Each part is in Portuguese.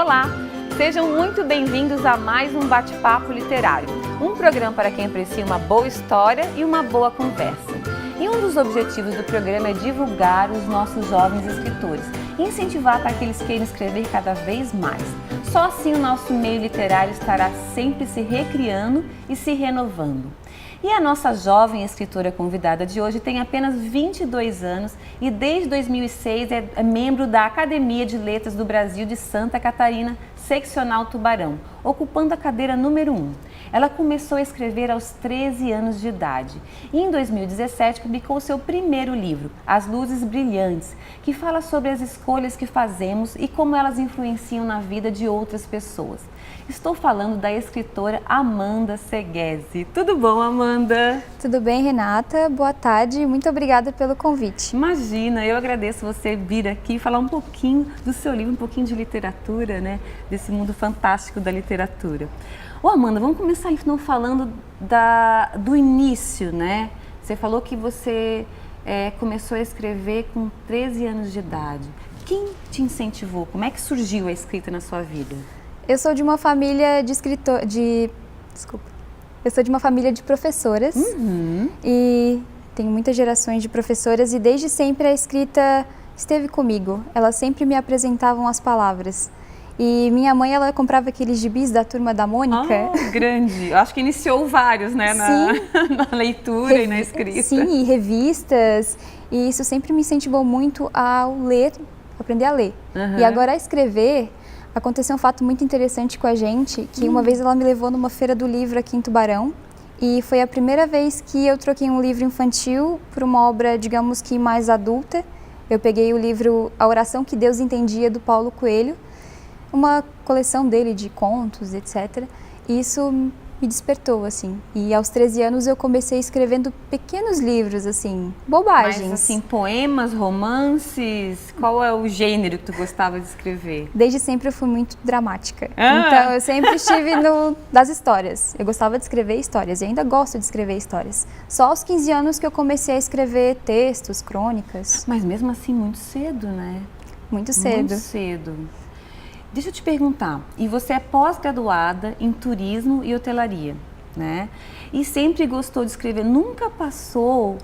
Olá! Sejam muito bem-vindos a mais um Bate-Papo Literário, um programa para quem aprecia uma boa história e uma boa conversa. E um dos objetivos do programa é divulgar os nossos jovens escritores e incentivar para que eles queiram escrever cada vez mais. Só assim o nosso meio literário estará sempre se recriando e se renovando. E a nossa jovem escritora convidada de hoje tem apenas 22 anos e desde 2006 é membro da Academia de Letras do Brasil de Santa Catarina, seccional Tubarão, ocupando a cadeira número 1. Ela começou a escrever aos 13 anos de idade e em 2017 publicou seu primeiro livro, As Luzes Brilhantes, que fala sobre as escolhas que fazemos e como elas influenciam na vida de outras pessoas. Estou falando da escritora Amanda Seghese. Tudo bom, Amanda? Tudo bem, Renata? Boa tarde e muito obrigada pelo convite. Imagina, eu agradeço você vir aqui e falar um pouquinho do seu livro, um pouquinho de literatura, né? Desse mundo fantástico da literatura. Ô, Amanda, vamos começar então falando do início, né? Você falou que você começou a escrever com 13 anos de idade. Quem te incentivou? Como é que surgiu a escrita na sua vida? Eu sou de uma família Eu sou de uma família de professoras e tenho muitas gerações de professoras e desde sempre a escrita esteve comigo. Elas sempre me apresentavam as palavras. E minha mãe, ela comprava aqueles gibis da Turma da Mônica. Ah, grande! Eu acho que iniciou vários, né? Na leitura e na escrita. Sim, e revistas. E isso sempre me incentivou muito a ler, aprender a ler. E agora a escrever. Aconteceu um fato muito interessante com a gente, que uma vez ela me levou numa feira do livro aqui em Tubarão e foi a primeira vez que eu troquei um livro infantil por uma obra, digamos que mais adulta. Eu peguei o livro A Oração que Deus Entendia, do Paulo Coelho, uma coleção dele de contos, etc. E isso me despertou, assim. E aos 13 anos eu comecei escrevendo pequenos livros, assim, bobagens. Mas, assim, poemas, romances? Qual é o gênero que tu gostava de escrever? Desde sempre eu fui muito dramática. Então eu sempre estive das histórias. Eu gostava de escrever histórias e ainda gosto de escrever histórias. Só aos 15 anos que eu comecei a escrever textos, crônicas. Mas mesmo assim, muito cedo, né? Muito cedo. Muito cedo. Deixa eu te perguntar, e você é pós-graduada em turismo e hotelaria, né? E sempre gostou de escrever, nunca passou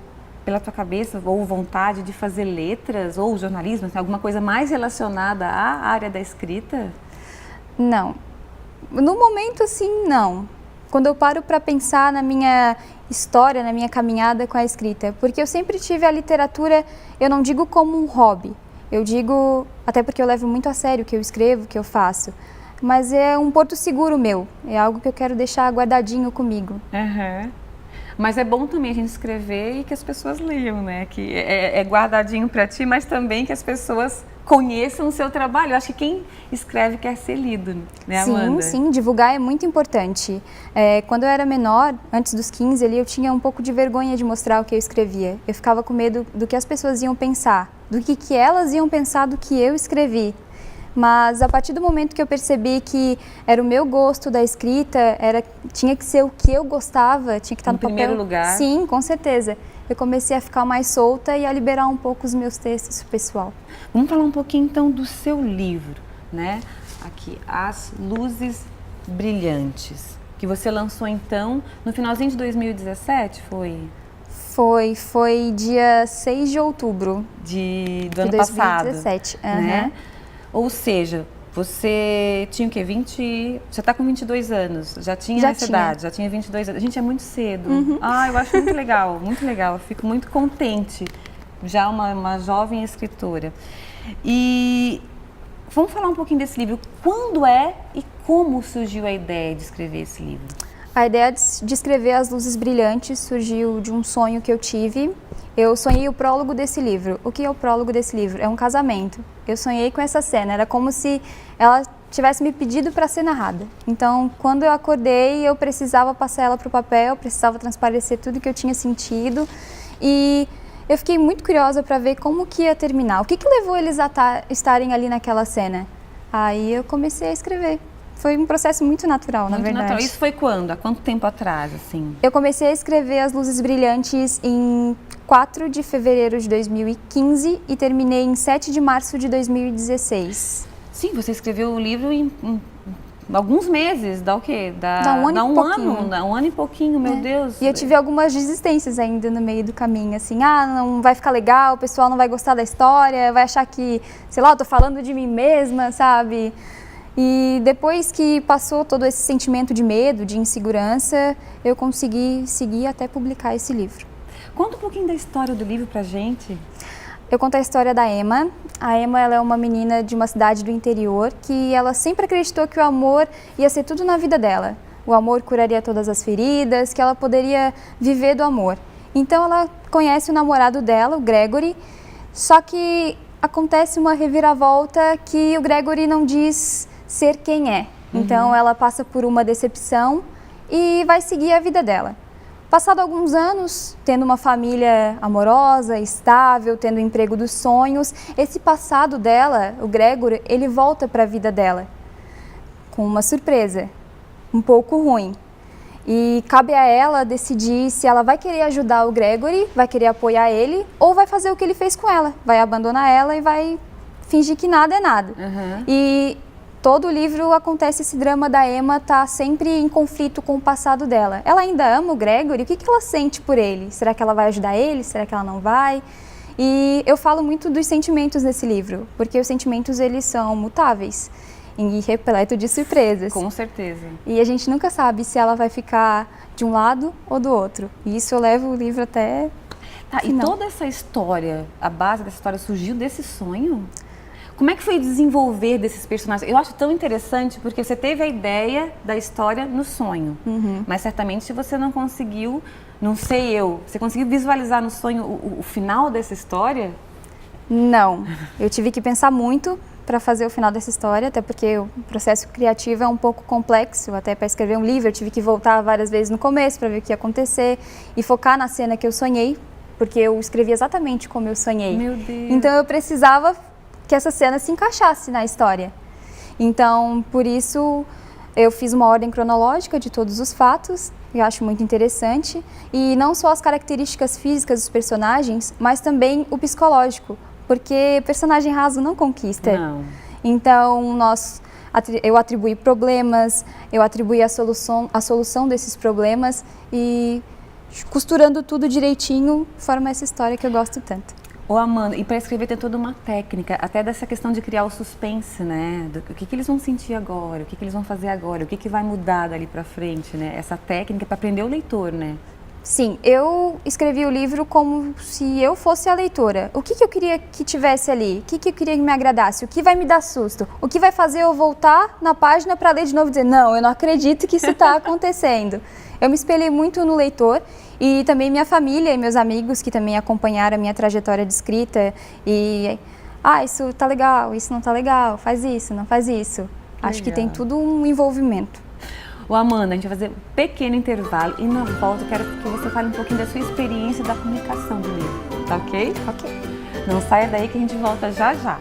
pela tua cabeça ou vontade de fazer letras ou jornalismo, alguma coisa mais relacionada à área da escrita? Não. No momento, assim, não. Quando eu paro para pensar na minha história, na minha caminhada com a escrita, porque eu sempre tive a literatura, eu não digo como um hobby, eu digo, até porque eu levo muito a sério o que eu escrevo, o que eu faço, mas é um porto seguro meu, é algo que eu quero deixar guardadinho comigo. Mas é bom também a gente escrever e que as pessoas leiam, né? Que é guardadinho para ti, mas também que as pessoas conheçam o seu trabalho. Eu acho que quem escreve quer ser lido, né, Amanda? Sim, divulgar é muito importante. Quando eu era menor, antes dos 15 ali, eu tinha um pouco de vergonha de mostrar o que eu escrevia. Eu ficava com medo do que as pessoas iam pensar, do que elas iam pensar do que eu escrevi. Mas a partir do momento que eu percebi que era o meu gosto da escrita, tinha que ser o que eu gostava, tinha que estar no papel. Em primeiro lugar. Sim, com certeza. Eu comecei a ficar mais solta e a liberar um pouco os meus textos pessoal. Vamos falar um pouquinho então do seu livro, né? Aqui, As Luzes Brilhantes, que você lançou então no finalzinho de 2017, foi? Foi dia 6 de outubro do ano passado. 2017. Né? Ou seja, você tinha o quê? Já está com 22 anos, já tinha essa idade, já tinha 22 anos. Gente, é muito cedo. Eu acho muito legal, muito legal. Eu fico muito contente, já uma jovem escritora. E vamos falar um pouquinho desse livro. Quando e como surgiu a ideia de escrever esse livro? A ideia de escrever As Luzes Brilhantes surgiu de um sonho que eu tive. Eu sonhei o prólogo desse livro. O que é o prólogo desse livro? É um casamento. Eu sonhei com essa cena, era como se ela tivesse me pedido para ser narrada. Então, quando eu acordei, eu precisava passar ela para o papel, precisava transparecer tudo que eu tinha sentido. E eu fiquei muito curiosa para ver como que ia terminar. O que levou eles a estarem ali naquela cena? Aí eu comecei a escrever. Foi um processo muito natural, na verdade. Natural. Isso foi quando? Há quanto tempo atrás, assim? Eu comecei a escrever As Luzes Brilhantes em 4 de fevereiro de 2015 e terminei em 7 de março de 2016. Sim, você escreveu o livro em alguns meses, dá o quê? Dá um ano e pouquinho. Dá um ano e pouquinho, meu Deus. E eu tive algumas desistências ainda no meio do caminho, assim, não vai ficar legal, o pessoal não vai gostar da história, vai achar que, sei lá, eu tô falando de mim mesma, sabe? E depois que passou todo esse sentimento de medo, de insegurança, eu consegui seguir até publicar esse livro. Conta um pouquinho da história do livro pra gente. Eu conto a história da Emma. A Emma, ela é uma menina de uma cidade do interior que ela sempre acreditou que o amor ia ser tudo na vida dela. O amor curaria todas as feridas, que ela poderia viver do amor. Então ela conhece o namorado dela, o Gregory, só que acontece uma reviravolta que o Gregory não diz ser quem é. Então ela passa por uma decepção e vai seguir a vida dela. Passado alguns anos, tendo uma família amorosa, estável, tendo o emprego dos sonhos, esse passado dela, o Gregory, ele volta para a vida dela com uma surpresa, um pouco ruim. E cabe a ela decidir se ela vai querer ajudar o Gregory, vai querer apoiar ele, ou vai fazer o que ele fez com ela, vai abandonar ela e vai fingir que nada é nada. E todo o livro acontece esse drama da Emma tá sempre em conflito com o passado dela. Ela ainda ama o Gregory, o que ela sente por ele? Será que ela vai ajudar ele? Será que ela não vai? E eu falo muito dos sentimentos nesse livro, porque os sentimentos eles são mutáveis e repleto de surpresas. Com certeza. E a gente nunca sabe se ela vai ficar de um lado ou do outro. E isso eu levo o livro até e toda essa história, a base dessa história surgiu desse sonho? Como é que foi desenvolver desses personagens? Eu acho tão interessante porque você teve a ideia da história no sonho, mas certamente você não conseguiu, não sei eu, você conseguiu visualizar no sonho o final dessa história? Não, eu tive que pensar muito para fazer o final dessa história, até porque o processo criativo é um pouco complexo, até para escrever um livro eu tive que voltar várias vezes no começo para ver o que ia acontecer e focar na cena que eu sonhei, porque eu escrevi exatamente como eu sonhei. Meu Deus. Então eu precisava que essa cena se encaixasse na história. Então, por isso, eu fiz uma ordem cronológica de todos os fatos, eu acho muito interessante, e não só as características físicas dos personagens, mas também o psicológico, porque personagem raso não conquista. Não. Então, eu atribuí problemas, eu atribuí a solução desses problemas e costurando tudo direitinho, forma essa história que eu gosto tanto. Ô Amanda, e para escrever tem toda uma técnica, até dessa questão de criar o suspense, né? O que eles vão sentir agora, o que eles vão fazer agora, o que vai mudar dali para frente, né? Essa técnica para prender o leitor, né? Sim, eu escrevi o livro como se eu fosse a leitora. O que eu queria que tivesse ali? O que eu queria que me agradasse? O que vai me dar susto? O que vai fazer eu voltar na página para ler de novo e dizer, não, eu não acredito que isso está acontecendo. Eu me espelhei muito no leitor e também minha família e meus amigos que também acompanharam a minha trajetória de escrita e isso tá legal, isso não tá legal, faz isso, não faz isso. Acho que tem tudo um envolvimento. Ô Amanda, a gente vai fazer um pequeno intervalo e na volta eu quero que você fale um pouquinho da sua experiência da publicação do livro, tá ok? Ok. Não saia daí que a gente volta já já.